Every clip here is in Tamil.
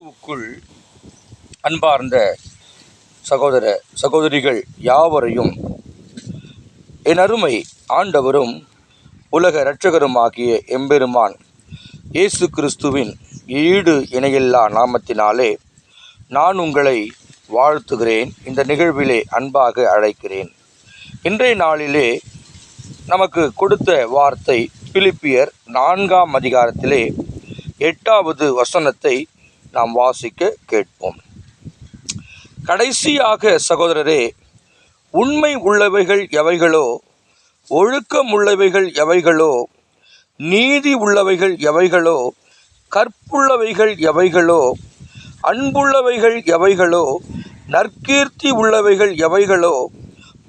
கிறிஸ்துவுக்குள் அன்பார்ந்த சகோதர சகோதரிகள் யாவரையும் என் அருமை ஆண்டவரும் உலக இரட்சகருமாகிய எம்பெருமான் இயேசு கிறிஸ்துவின் ஈடு இணையில்லா நாமத்தினாலே நான் உங்களை வாழ்த்துகிறேன். இந்த நிகழ்விலே அன்பாக அழைக்கிறேன். இன்றைய நாளிலே நமக்கு கொடுத்த வார்த்தை பிலிப்பியர் 4ஆம் அதிகாரத்திலே 8வது வசனத்தை நாம் வாசிக்க கேட்போம். கடைசியாக சகோதரரே, உண்மை உள்ளவைகள் எவைகளோ, ஒழுக்கம் உள்ளவைகள் எவைகளோ, நீதி உள்ளவைகள் எவைகளோ, கற்புள்ளவைகள் எவைகளோ, அன்புள்ளவைகள் எவைகளோ, நற்கீர்த்தி உள்ளவைகள் எவைகளோ,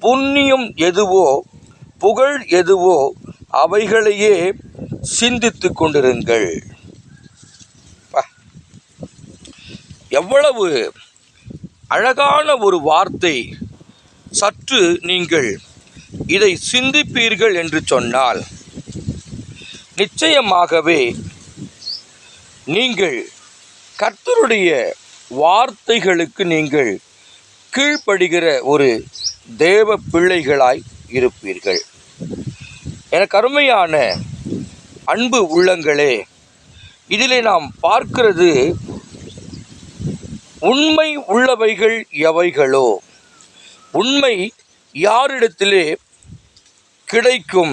புண்ணியம் எதுவோ, புகழ் எதுவோ, அவைகளையே சிந்தித்து கொண்டிருங்கள். எவ்வளவு அழகான ஒரு வார்த்தை! சற்று நீங்கள் இதை சிந்திப்பீர்கள் என்று சொன்னால் நிச்சயமாகவே நீங்கள் கர்த்தருடைய வார்த்தைகளுக்கு நீங்கள் கீழ்ப்படுகிற ஒரு தேவ பிள்ளைகளாய் இருப்பீர்கள். எனக்கு அருமையான அன்பு உள்ளங்களே, இதிலே நாம் பார்க்கிறது உண்மை உள்ளவைகள் எவைகளோ, உண்மை யாரிடத்திலே கிடைக்கும்,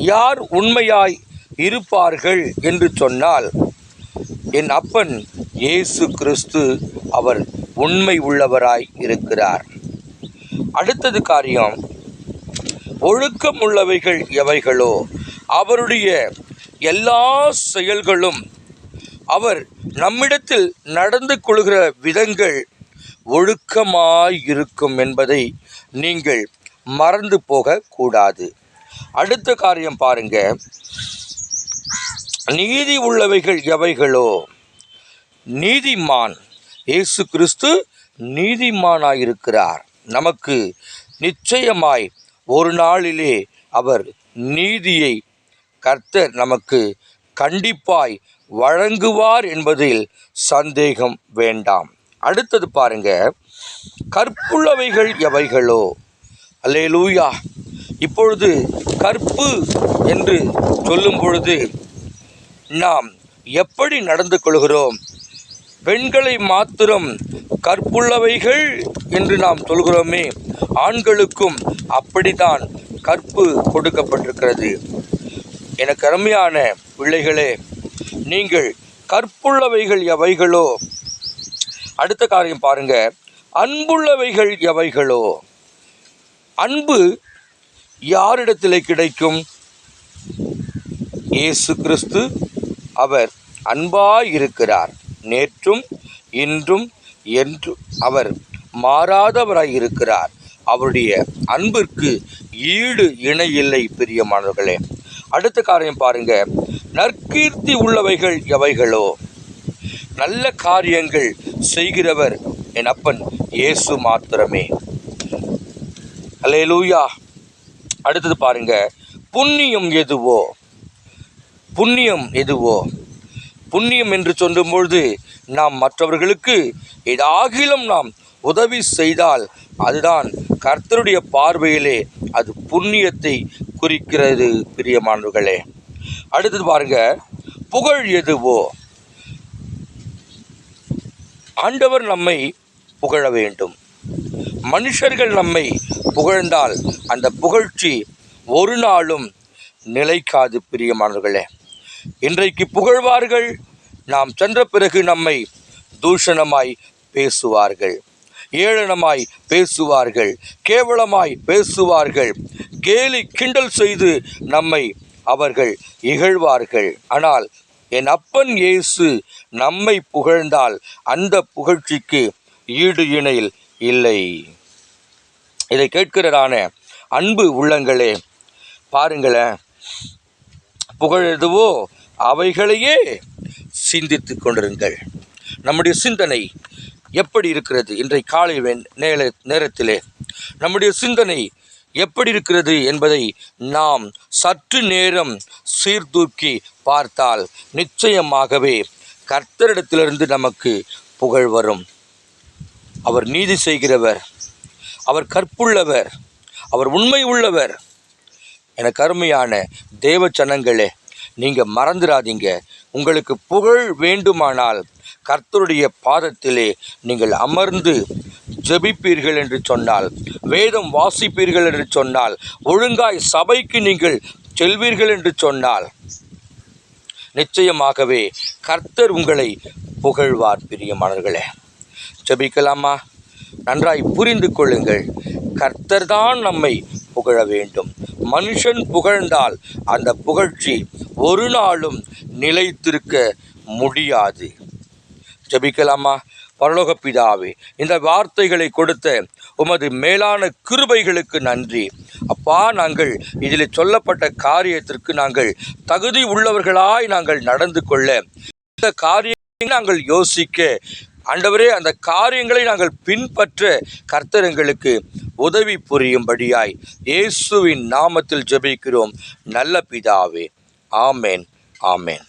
யார் உண்மையாய் இருப்பார்கள் என்று சொன்னால் என் அப்பன் இயேசு கிறிஸ்து அவர் உண்மை உள்ளவராய் இருக்கிறார். அடுத்தது காரியம், ஒழுக்கம் உள்ளவைகள் எவைகளோ, அவருடைய எல்லா செயல்களும், அவர் நம்மிடத்தில் நடந்து கொள்கிற விதங்கள் ஒழுக்கமாயிருக்கும் என்பதை நீங்கள் மறந்து போகக்கூடாது. அடுத்த காரியம் பாருங்க, நீதி உள்ளவைகள் எவைகளோ, நீதிமான் இயேசு கிறிஸ்து நீதிமானாயிருக்கிறார். நமக்கு நிச்சயமாய் ஒரு நாளிலே அவர் நீதியை கர்த்தர் நமக்கு கண்டிப்பாய் வழங்குவார் என்பதில் சந்தேகம் வேண்டாம். அடுத்தது பாருங்க, கற்புள்ளவைகள் எவைகளோ. அல்லேலூயா! இப்பொழுது கற்பு என்று சொல்லும் பொழுது நாம் எப்படி நடந்து கொள்கிறோம்? பெண்களை மாத்திரம் கற்புள்ளவைகள் என்று நாம் சொல்கிறோமே, ஆண்களுக்கும் அப்படித்தான் கற்பு கொடுக்கப்பட்டிருக்கிறது. எனக்கு அருமையான பிள்ளைகளே, நீங்கள் கற்புள்ளவைகள் எவைகளோ. அடுத்த காரியம் பாருங்க, அன்புள்ளவைகள் எவைகளோ. அன்பு யாரிடத்திலே கிடைக்கும்? இயேசு கிறிஸ்து அவர் அன்பாயிருக்கிறார். நேற்றும் இன்றும் என்றும் அவர் மாறாதவராய் இருக்கிறார். அவருடைய அன்பிற்கு ஈடு இணை இல்லை பிரியமானவர்களே. அடுத்த காரியம் பாருங்க, நற்கீர்த்தி உள்ளவைகள் எவைகளோ. நல்ல காரியங்கள் செய்கிறவர் என் அப்பன் இயேசு மாத்திரமே. அல்லேலூயா! அடுத்தது பாருங்க, புண்ணியம் எதுவோ. புண்ணியம் எதுவோ. புண்ணியம் என்று சொல்லும்பொழுது நாம் மற்றவர்களுக்கு ஏதாகிலும் நாம் உதவி செய்தால் அதுதான் கர்த்தருடைய பார்வையிலே அது புண்ணியத்தை குறிக்கிறது பிரியமானவர்களே. அடுத்தது பாருங்க, புகழ் எதுவோ. ஆண்டவர் நம்மை புகழ வேண்டும். மனுஷர்கள் நம்மை புகழ்ந்தால் அந்த புகழ்ச்சி ஒரு நாளும் நிலைக்காது பிரியமானவர்களே. இன்றைக்கு புகழ்வார்கள், நாம் சென்ற பிறகு நம்மை தூஷணமாய் பேசுவார்கள், ஏளனமாய் பேசுவார்கள், கேவலமாய் பேசுவார்கள், கேலி கிண்டல் செய்து நம்மை அவர்கள் இகழ்வார்கள். ஆனால் என் அப்பன் இயேசு நம்மை புகழ்ந்தால் அந்த புகழ்ச்சிக்கு ஈடு இணையில் இல்லை. இதை கேட்கிறதான அன்பு உள்ளங்களே, பாருங்களேன், புகழ் எதுவோ அவைகளையே சிந்தித்து கொண்டிருங்கள். நம்முடைய சிந்தனை எப்படி இருக்கிறது? இன்றைய காலை நேரத்திலே நம்முடைய சிந்தனை எப்படி இருக்கிறது என்பதை நாம் சற்று நேரம் சீர்தூக்கி பார்த்தால் நிச்சயமாகவே கர்த்தரிடத்திலிருந்து நமக்கு புகழ் வரும். அவர் நீதி செய்கிறவர், அவர் கற்புள்ளவர், அவர் உண்மை உள்ளவர். எனக்கு அருமையான தேவ ஜனங்களே, நீங்கள் மறந்துடாதீங்க. உங்களுக்கு புகழ் வேண்டுமானால் கர்த்தருடைய பாதத்திலே நீங்கள் அமர்ந்து ஜெபிப்பீர்கள் என்று சொன்னால், வேதம் வாசிப்பீர்கள் என்று சொன்னால், ஒழுங்காய் சபைக்கு நீங்கள் செல்வீர்கள் என்று சொன்னால், நிச்சயமாகவே கர்த்தர் உங்களை புகழ்வார். பிரியமானவர்களே, ஜெபிக்கலாமா? நன்றாய் புரிந்து கொள்ளுங்கள். கர்த்தர் தான் நம்மை புகழ வேண்டும். மனுஷன் புகழ்ந்தால் அந்த புகழ்ச்சி ஒரு நாளும் நிலைத்திருக்க முடியாது. ஜெபிக்கலாமா? பரலோக பிதாவே, இந்த வார்த்தைகளை கொடுத்த உமது மேலான கிருபைகளுக்கு நன்றி. அப்பா, நாங்கள் இதில் சொல்லப்பட்ட காரியத்திற்கு நாங்கள் தகுதி உள்ளவர்களாய் நாங்கள் நடந்து கொள்ள, இந்த காரியத்தை நாங்கள் யோசிக்க, ஆண்டவரே, அந்த காரியங்களை நாங்கள் பின்பற்ற கர்த்தர் எங்களுக்கு உதவி புரியும்படியாய் இயேசுவின் நாமத்தில் ஜெபிக்கிறோம் நல்ல பிதாவே. ஆமேன், ஆமேன்.